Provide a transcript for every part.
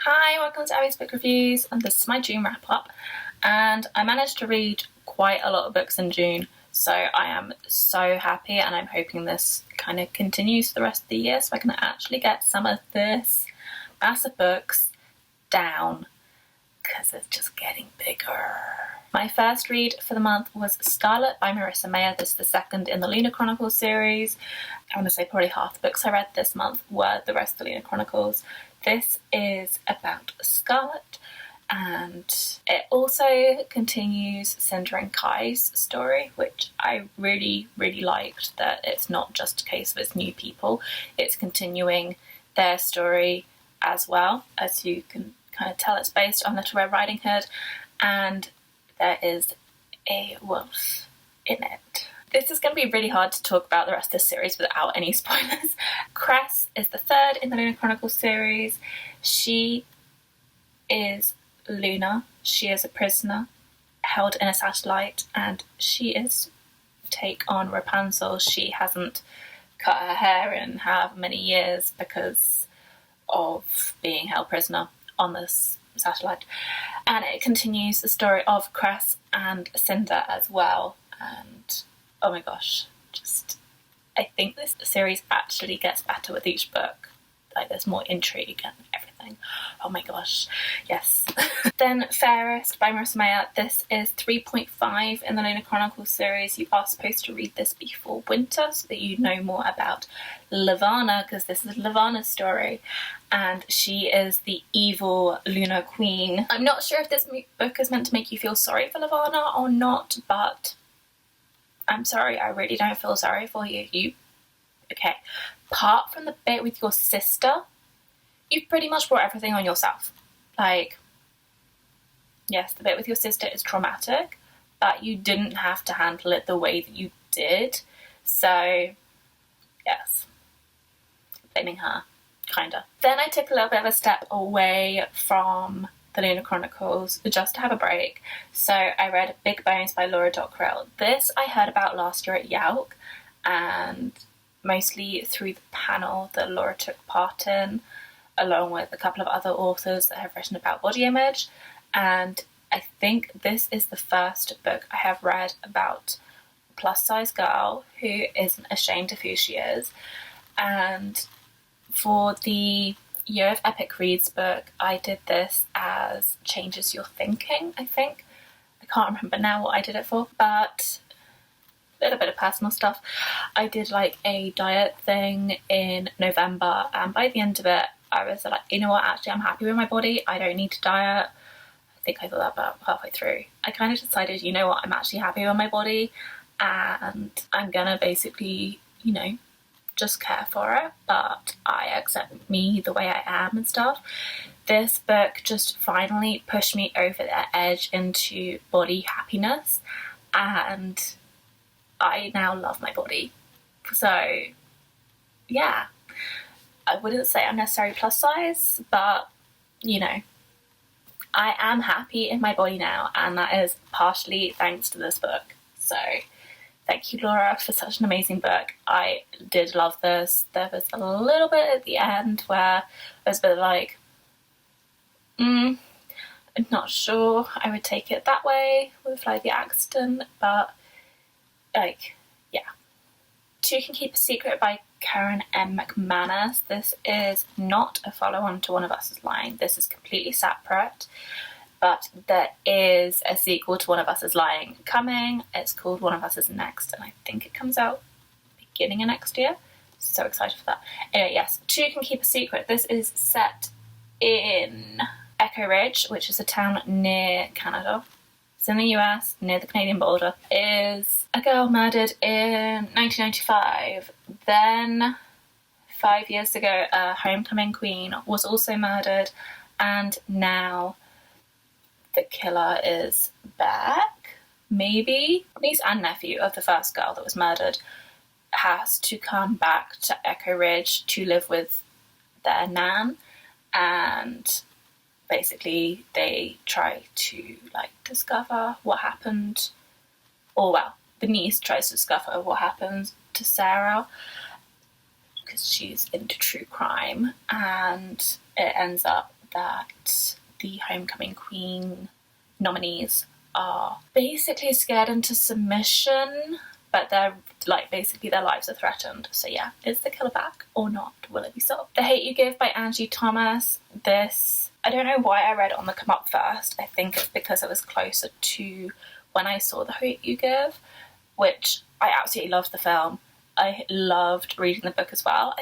Hi, welcome to Abby's Book Reviews, and this is my June wrap-up, and I managed to read quite a lot of books in June, so I am so happy, and I'm hoping this kind of continues for the rest of the year so I can actually get some of this mass of books down, because it's just getting bigger. My first read for the month was Scarlet by Marissa Meyer. This is the second in the Lunar Chronicles series. I want to say probably half the books I read this month were the rest of the Lunar Chronicles. This is about Scarlet, and it also continues Cinder and Kai's story, which I really liked, that it's not just a case of it's new people, it's continuing their story as well. As you can kind of tell, it's based on Little Red Riding Hood, and there is a wolf in it. This is going to be really hard to talk about the rest of this series without any spoilers. Cress is the third in the Lunar Chronicles series. She is Luna. She is a prisoner held in a satellite, and she is take on Rapunzel. She hasn't cut her hair in however many years because of being held prisoner on this satellite. And it continues the story of Cress and Cinder as well. And oh my gosh, I think this series actually gets better with each book. Like, there's more intrigue and everything. Oh my gosh, yes. Then Fairest by Marissa Meyer. This is 3.5 in the Lunar Chronicles series. You are supposed to read this before winter so that you know more about Levana, because this is Levana's story, and she is the evil Lunar Queen. I'm not sure if this book is meant to make you feel sorry for Levana or not, but I'm sorry, I really don't feel sorry for you. Okay. Apart from the bit with your sister, you've pretty much brought everything on yourself. Like, yes, the bit with your sister is traumatic, but you didn't have to handle it the way that you did. So, yes. Blaming her, kinda. Then I took a little bit of a step away from the Lunar Chronicles just to have a break. So I read Big Bones by Laura Dockrell. This I heard about last year at Yelk, and mostly through the panel that Laura took part in, along with a couple of other authors that have written about body image. And I think this is the first book I have read about a plus-size girl who isn't ashamed of who she is. And for the Year of Epic Reads book, I did this as Changes Your Thinking, I think. I can't remember now what I did it for, but a little bit of personal stuff. I did like a diet thing in November, and by the end of it, I was like, you know what, actually I'm happy with my body, I don't need to diet. I think I thought that about halfway through. I kind of decided, you know what, I'm actually happy with my body, and I'm gonna basically, just care for it, but I accept me the way I am and stuff. This book just finally pushed me over the edge into body happiness, and I now love my body. So, yeah. I wouldn't say I'm necessarily plus size, but, I am happy in my body now, and that is partially thanks to this book. So, thank you, Laura, for such an amazing book. I did love this. There was a little bit at the end where I was a bit like, I'm not sure I would take it that way with like the accident, but yeah. Two Can Keep a Secret by Karen M. McManus. This is not a follow-on to One of Us is Lying. This is completely separate, but there is a sequel to One of Us is Lying coming. It's called One of Us is Next, and I think it comes out beginning of next year. So excited for that. Anyway, yes, Two Can Keep a Secret. This is set in Echo Ridge, which is a town near Canada. It's in the US, near the Canadian border. Is a girl murdered in 1995. Then 5 years ago, a homecoming queen was also murdered, and now the killer is back, maybe. Niece and nephew of the first girl that was murdered has to come back to Echo Ridge to live with their nan, and basically they try to discover what happened, or well, the niece tries to discover what happened to Sarah because she's into true crime, and it ends up that the Homecoming Queen nominees are basically scared into submission, but they're like, basically their lives are threatened. So yeah, is the killer back or not? Will it be solved? The Hate You Give by Angie Thomas. This, I don't know why I read it on the come up first. I think it's because it was closer to when I saw The Hate You Give, which I absolutely loved the film. I loved reading the book as well.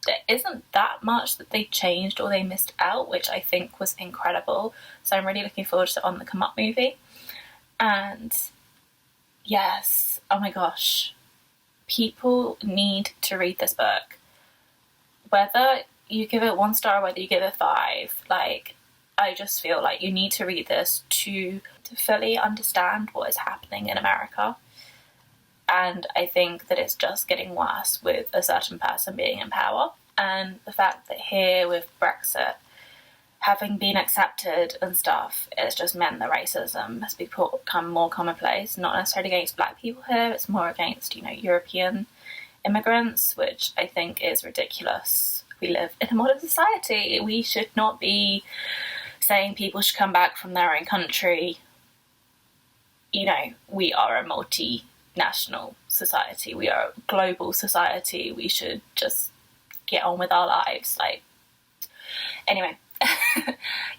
There isn't that much that they changed or they missed out, which I think was incredible. So I'm really looking forward to the On the Come Up movie. And yes, oh my gosh, people need to read this book. Whether you give it 1 star or whether you give it 5, like, I just feel like you need to read this to fully understand what is happening in America. And I think that it's just getting worse with a certain person being in power. And the fact that here with Brexit having been accepted and stuff, it's just meant that racism has become more commonplace. Not necessarily against black people here, it's more against, European immigrants, which I think is ridiculous. We live in a modern society. We should not be saying people should come back from their own country. We are a multinational society. We are a global society. We should just get on with our lives. Anyway,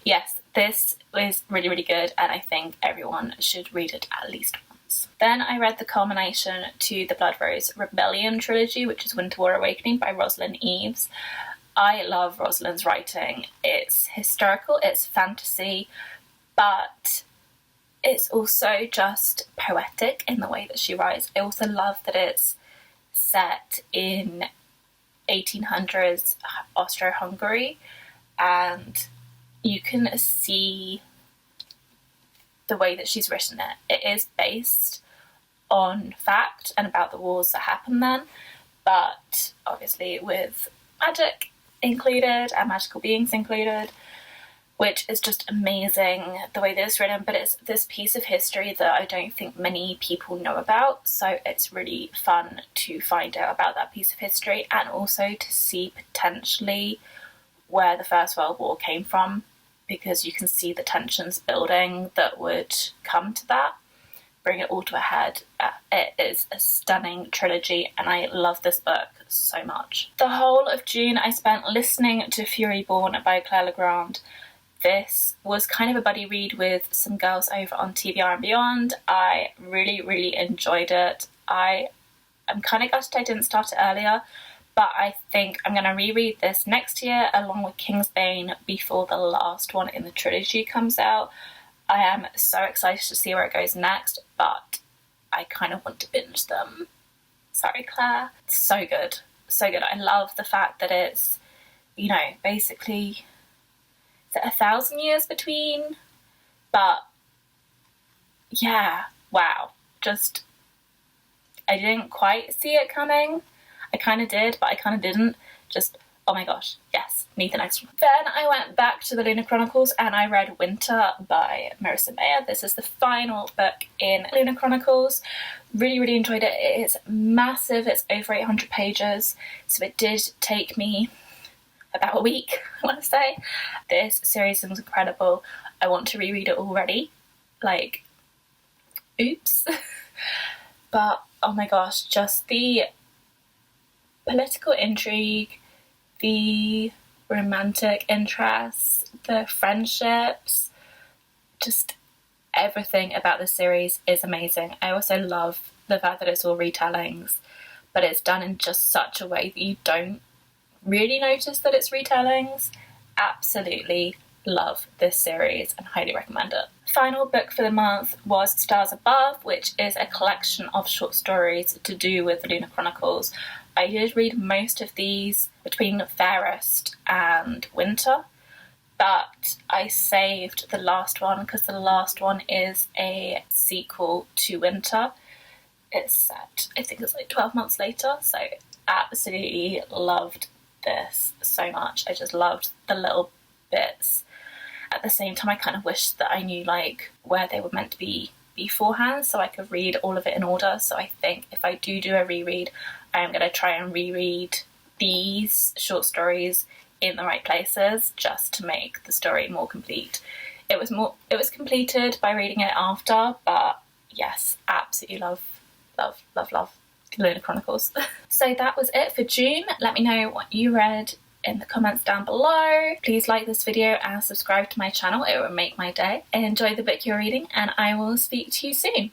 yes, this was really, really good, and I think everyone should read it at least once. Then I read the culmination to the Blood Rose Rebellion trilogy, which is Winter War Awakening by Rosalind Eves. I love Rosalind's writing. It's historical, it's fantasy, but it's also just poetic in the way that she writes. I also love that it's set in 1800s Austro-Hungary, and you can see the way that she's written it. It is based on fact and about the wars that happened then, but obviously with magic included and magical beings included, which is just amazing the way that it's written. But it's this piece of history that I don't think many people know about, so it's really fun to find out about that piece of history and also to see potentially where the First World War came from, because you can see the tensions building that would come to that, bring it all to a head. It is a stunning trilogy and I love this book so much. The whole of June I spent listening to Furyborn by Claire Legrand. This was kind of a buddy read with some girls over on TBR and Beyond. I really, really enjoyed it. I'm kind of gutted I didn't start it earlier, but I think I'm going to reread this next year along with Kingsbane before the last one in the trilogy comes out. I am so excited to see where it goes next, but I kind of want to binge them. Sorry, Claire. It's so good. So good. I love the fact that it's, basically, is it 1,000 years between? But, yeah, wow. Just, I didn't quite see it coming. I kind of did, but I kind of didn't. Just, oh my gosh, yes, need the next one. Then I went back to the Lunar Chronicles and I read Winter by Marissa Mayer. This is the final book in Lunar Chronicles. Really, really enjoyed it. It is massive. It's over 800 pages, so it did take me about a week, I want to say. This series was incredible. I want to reread it already. Oops. But, oh my gosh, just the political intrigue, the romantic interests, the friendships, just everything about this series is amazing. I also love the fact that it's all retellings, but it's done in just such a way that you don't really notice that it's retellings. Absolutely love this series and highly recommend it. Final book for the month was Stars Above, which is a collection of short stories to do with the Lunar Chronicles. I did read most of these between Fairest and Winter, but I saved the last one because the last one is a sequel to Winter. It's set, I think it's 12 months later, so absolutely loved this so much. I just loved the little bits. At the same time, I kind of wished that I knew where they were meant to be beforehand so I could read all of it in order. So I think if I do a reread, I am going to try and reread these short stories in the right places just to make the story more complete. It was completed by reading it after, but yes, absolutely love Lunar Chronicles. So that was it for June. Let me know what you read in the comments down below. Please like this video and subscribe to my channel, it would make my day. Enjoy the book you're reading, and I will speak to you soon.